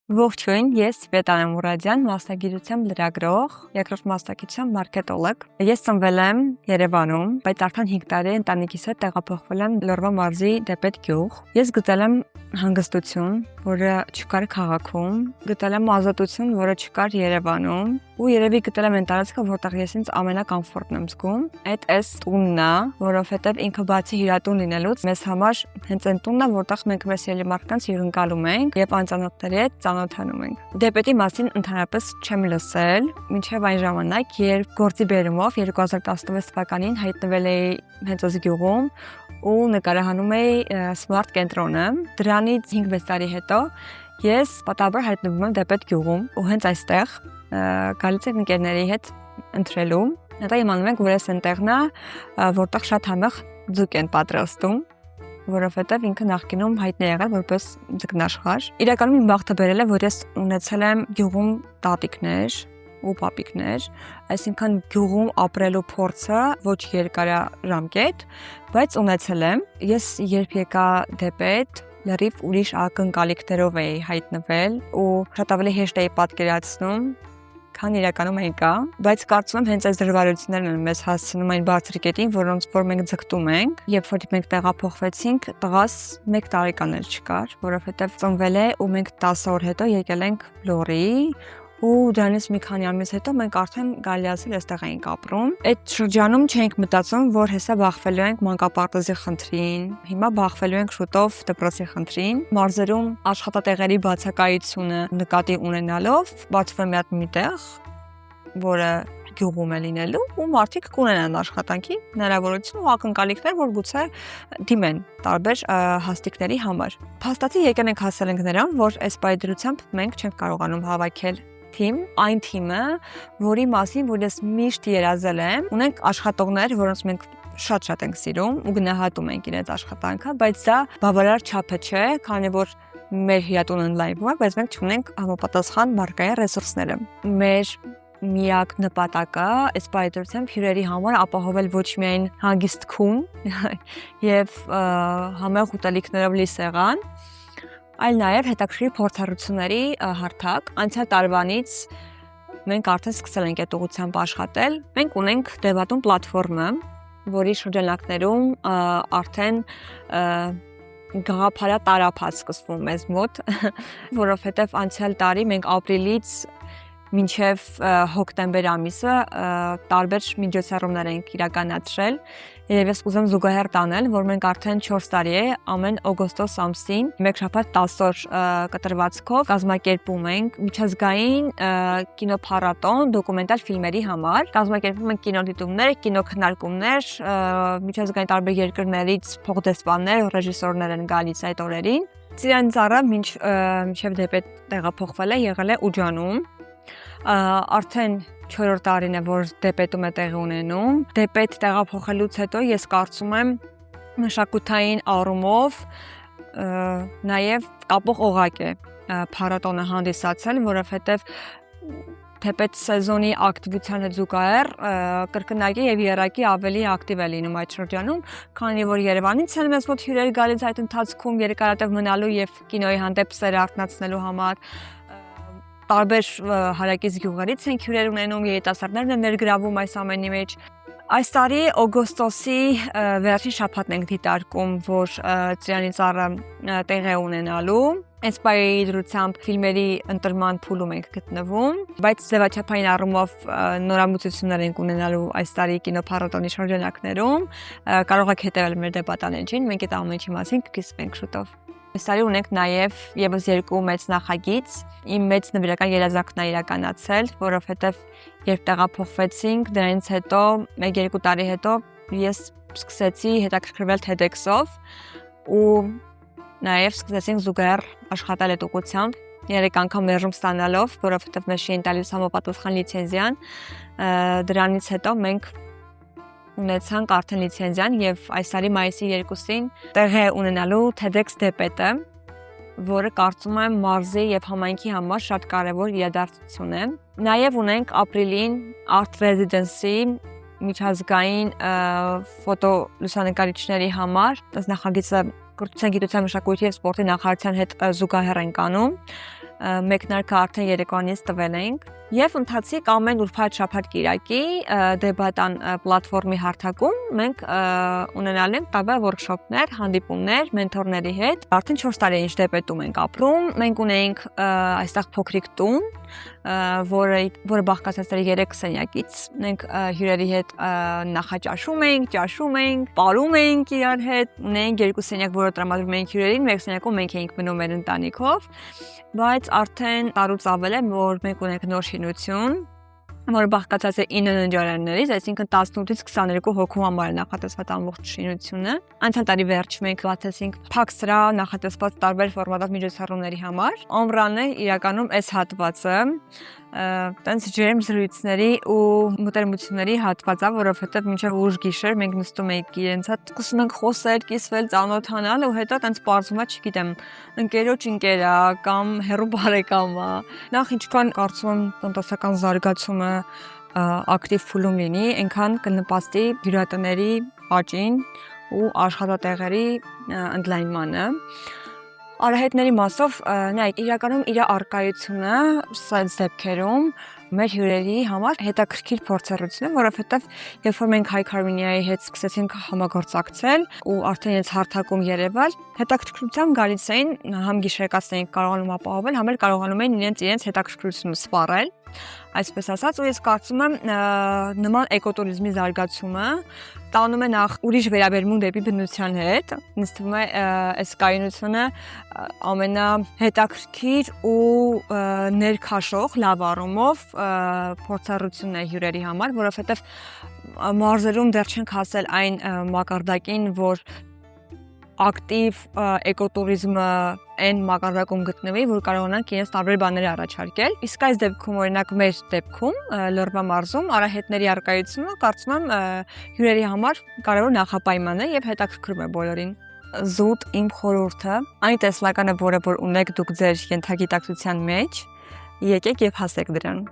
Ողջույն, ես Սվետլանա Մուրադյան, մասնագիտությամբ լրագրող, երկրորդ մասնագիտությամբ մարքետոլոգ։ Ես ծնվել եմ Երևանում, բայց արդեն 5 տարի ընտանիքիս հետ տեղափոխվել եմ Լոռվա մարզի Դեպետ գյուղ։ Ես գտել եմ հանգստություն, որը չկար քաղաքում, գտել եմ ազատություն, որը չկար Երևանում, ու երևի գտել եմ այն տարածքը, որտեղ ես ինձ ամենակոմֆորտն եմ զգում։ Այս տունն է, որովհետև ինքը բացի հյուրատուն լինելուց, մեզ համար հենց այն տունն է, որտեղ մենք մեր սիրելի մարդկանց հյուրընկալում ենք եւ անծանոթների հետ ծանոթանում ենք։ Դեպետի մասին ընդհանրապես չեմ լսել, մինչև այն ժամանակ, երբ գործի բերումով 2016 թվականին հայտնվել էի հենց այս գյուղում ու նկարահանում էի Smart կենտրոնը։ Դրանից 5-6 տարի հետո ես պատահաբար հայտնվում եմ Դեպետ գյուղում ու հենց այստեղ գալիս ենք ընկերների հետ ընթրելու։ Հետո իմանում ենք, որ այս այնտեղն է, որտեղ շատ համեղ ձուկ են պատրաստում, որովհետև ինքը նախկինում հայտնի է եղել որպես ձկնաշխարհ։ Իրականում իմ բախտը բերել է, որ ես ունեցել եմ գյուղում տատիկներ ու պապիկներ, այսինքն գյուղում ապրելու փորձը ոչ երկարաժամկետ, բայց ունեցել եմ։ Ես երբ եկա Դեպետ, լրիվ ուրիշ ակնկալիքներով էի հայտնվել ու շատ ավելի հեշտ էի պատկերացնում, քան իրականում եկա, բայց կարծում եմ հենց այս դժվարություններն են մեզ հասցնում այն բարձր կետին, որոնց որ մենք ձգտում ենք, երբ որ մենք տեղափոխվեցինք, տղաս 1 տարեկան էլ չկար, որովհետև ծնվել է ու մենք 10 օր հետո եկել ենք Լոռի ու դրանից մի քանի ամիս հետո մենք արդեն գալիացել այստեղ էինք ապրում։ Այդ շրջանում չէինք մտածում, որ հեսա բախվելու ենք մանկապարտեզի խնդրին, հիմա բախվելու ենք շուտով դպրոցի խնդրին։ Մարզերում աշխատատեղերի բացակայությունը նկատի ունենալով բացվում է մի տեղ, որը գյուղում է լինելու ու մարդիկ կունենան աշխատանքի հնարավորություն ու ակնկալիքներ, որ գուցե դիմեն տարբեր հաստիկների համար։ Փաստացի եկել ենք հասել ենք նրան, որ այս պայդրությամբ մենք չենք կարողանում հավաքել այն թիմը, որի մասին որ ես միշտ երազել եմ, ունենք աշխատողներ, որոնց մենք շատ ենք սիրում ու գնահատում ենք իրենց աշխատանքը, բայց դա բավարար չափը չէ, քանի որ մեր հյուրատունը լայվում է, բայց մենք չունենք համապատասխան մարդկային ռեսուրսները։ Մեր միակ նպատակը այս պայդրությամբ հյուրերի համար ապահովել ոչ միայն հանգիստ քուն եւ համեղ ուտելիքներով լի սեղան, այլ նաև հետաքրքիր փորձառությունների հարթակ։ Անցյալ տարվանից մենք արդեն սկսել ենք այդ ուղղությամբ աշխատել։ Մենք ունենք Դեվատուն պլատֆորմը, որի շրջանակներում արդեն գաղափարատարափ է սկսվում մեզ մոտ, որովհետև անցյալ տարի մենք ապրիլից մինչև հոկտեմբեր ամիսը տարբեր միջոցառումներ ենք իրականացրել եւ ես կուզեմ զուգահեռ տանել, որ մենք արդեն 4 տարի է ամեն օգոստոս ամսին մեկ շաբաթ 10 օր կտրվածքով կազմակերպում ենք միջազգային կինոփառատոն դոկումենտալ ֆիլմերի համար։ Կազմակերպում ենք կինոդիտումներ, կինոքննարկումներ, միջազգային տարբեր երկրներից փոխդեսպաններ, ռեժիսորներ են գալիս այդ օրերին։ Ծիրան ծառը մինչև Դեպետ տեղափոխվել է, եղել է Ուջանում։ Արդեն 4-րդ տարին է, որ Դեպետում է տեղի ունենում։ Դեպետ տեղափոխելուց հետո ես կարծում եմ մշակութային առումով նաև կապող օղակ է փառատոնը հանդիսացել, որովհետև Դեպետ սեզոնի ակտիվության հետ զուգահեռ կրկնակի եւ եռակի ավելի ակտիվ է լինում այդ շրջանում, քանի որ Երևանից են մեզ մոտ հյուրեր գալիս այդ ընթացքում երկարատև մնալու եւ կինոյի հանդեպ սեր արթնացնելու համար։ Տարբեր հարակից գյուղերից են հյուրեր ունենում, երիտասարդներն են ներգրավում այս ամենի մեջ։ Այս տարի օգոստոսի վերջին շաբաթն ենք դիտարկում, որ Ծիրանի ծառը տեղի է ունենալու։ Այս պայդրությամբ ֆիլմերի ընտրման փուլում ենք գտնվում, բայց ձևաչափային առումով նորամուծություններ ենք ունենալու այս տարի կինոփառատոնի շրջանակներում։ Կարող եք հետևել մեր դեպատալեջին, մենք այդ ամենի մասին կիսվենք շուտով։ Այս տարի ունենք նաև եւս 2 մեծ նախագիծ։ Իմ մեծ նվիրական երազանքն է իրականացել, որովհետև երբ տեղափոխվեցինք, դրանից հետո 1-2 տարի հետո ես սկսեցի հետաքրքրվել TEDx-ով ու նաև սկսեցինք զուգահեռ աշխատել այդ ուղղությամբ, 3 անգամ մերժում ստանալով, որովհետև մեզ չէին տալիս համապատասխան լիցենզիան։ Դրանից հետո մենք ունեցանք արդեն լիցենզիան եւ այս տարի մայիսի 2-ին տեղի է ունենալու TEDx Դեպետը, որը կարծում եմ մարզի եւ համայնքի համար շատ կարեւոր իրադարձություն է։ Նաեւ ունենք ապրիլին Art Residency միջազգային ֆոտոլուսանկարիչների համար, այս նախագիծը Կրթության, գիտության, մշակույթի եւ սպորտի նախարարության հետ զուգահեռ ենք անում։ մեկնարկը արդեն երեկոյանից տվել ենք եւ ընթացիկ ամեն ուրբաթ շաբաթ կիրակի դեբատան պլատֆորմի հարթակում մենք ունենալ ենք տաբա workshop-ներ, հանդիպումներ մենթորների հետ։ Արդեն 4 տարի ինչ դեպետում ենք ապրում։ Մենք ունենք այստեղ փոքրիկ տուն, որը բաղկացած է 3 սենյակից։ Մենք հյուրերի հետ նախաճաշում ենք, ճաշում ենք, պարում ենք իրար հետ։ Ունենք 2 սենյակ, որը տրամադրում ենք հյուրերին, մեկ սենյակում մենք էինք մնում մեր ընտանիքով, բայց արդեն տարուց ավել է, որ մենք ունենք նոր շինություն, որը բաղկացած է 9 ննջարաններից, այսինքն 18-ից 22 հոգու համար է նախատեսված ամբողջ շինությունը։ Անցյալ տարի վերջ մենք բացեցինք փակ սրահ նախատեսված տարբեր ֆորմատով միջոցառումների համար։ Ամռանը իրականում այս հատվածը տենց ջերմ զրույցների ու մտերմությունների հատված է, որովհետև մինչև ուշ գիշեր մենք նստում ենք իրենց հետ, սկսում ենք խոսել, կիսվել, ծանոթանալ ու հետո տենց պարզում է, չգիտեմ, ընկերոջ ընկերա կամ հեռու բարեկամ է։ Նախ ինչքան կարծում եմ տնտեսական զարգացումը ակտիվ փուլում լինի, այնքան կնպաստի հյուրատների աճին ու աշխատատեղերի ընդլայնմանը։ Արահետների մասով նայեք, իրականում իր արկայությունը սենց դեպքերում մեր հյուրերի համար հետաքրքիր փորձառություն է, որովհետև երբ որ մենք High Carminia-ի հետ սկսեցինք համագործակցել ու արդեն իրենց հարթակում երևալ, հետաքրքրությամբ գալիս էին, համ գիշերկացն էինք կարողանում ապահովել, համ էլ կարողանում էին իրենց հետաքրքրությունը սպառել, այսպես ասած, ու ես կարծում եմ նման էկոտուրիզմի զարգացումը տանում է նախ ուրիշ վերաբերմունք դեպի բնության հետ, ինձ թվում է այս կայունությունը ամենահետաքրքիր ու ներքաշող լավ առումով փորձառությունն է հյուրերի համար, որովհետև մարզերում դեռ չենք հասել այն մակարդակին, որ ակտիվ էկոտուրիզմը այն մակարդակում գտնվի, որ կարողանանք իրենց տարբեր բաներ առաջարկել։ Իսկ այս դեպքում, օրինակ մեր դեպքում, Լոռվա մարզում արահետների արկայությունը կարծում եմ հյուրերի համար կարևոր նախապայման է եւ հետաքրքրում է բոլորին։ Զուտ իմ խորհուրդը, այն տեսլականը, որը որ ունեք դուք ձեր ենթագիտակցության մեջ, եկեք եւ հասեք դրան։